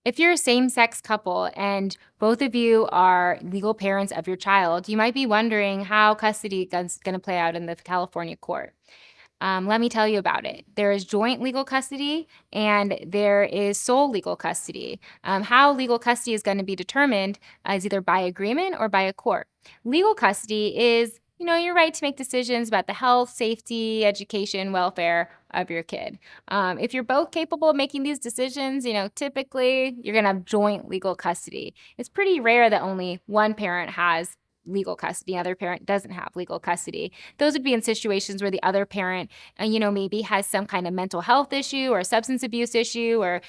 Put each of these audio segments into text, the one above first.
If you're a same-sex couple and both of you are legal parents of your child, you might be wondering how custody is going to play out in the California court. Let me tell you about it. There is joint legal custody and there is sole legal custody. How legal custody is going to be determined is either by agreement or by a court. Legal custody is, your right to make decisions about the health, safety, education, welfare of your kid. If you're both capable of making these decisions, typically you're going to have joint legal custody. It's pretty rare that only one parent has legal custody, the other parent doesn't have legal custody. Those would be in situations where the other parent, maybe has some kind of mental health issue or a substance abuse issue, or,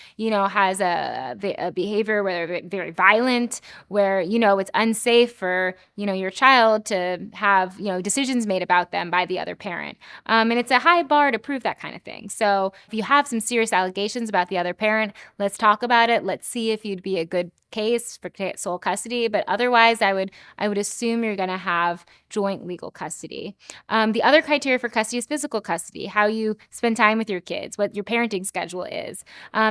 has a behavior where they're very violent, where, it's unsafe for, your child to have, decisions made about them by the other parent. And it's a high bar to prove that kind of thing. So if you have some serious allegations about the other parent, let's talk about it. Let's see if you'd be a good case for sole custody. But otherwise, I would assume you're going to have joint legal custody. The other criteria for custody is physical custody, how you spend time with your kids, what your parenting schedule is.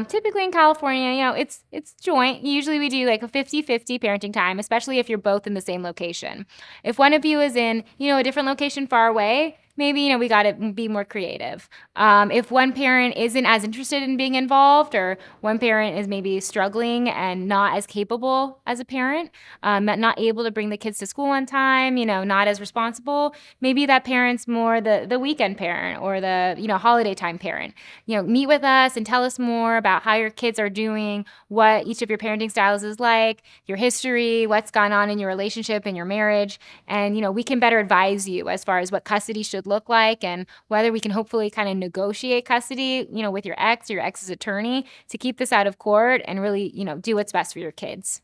Typically in California, it's joint. Usually we do like a 50-50 parenting time, especially if you're both in the same location. If one of you is in, a different location far away, maybe, we got to be more creative. If one parent isn't as interested in being involved, or one parent is maybe struggling and not as capable as a parent, not able to bring the kids to school on time, not as responsible, maybe that parent's more the weekend parent or the, holiday time parent. Meet with us and tell us more about how your kids are doing, what each of your parenting styles is like, your history, what's gone on in your relationship and your marriage. And, we can better advise you as far as what custody should look like and whether we can hopefully kind of negotiate custody, with your ex or your ex's attorney to keep this out of court and really, do what's best for your kids.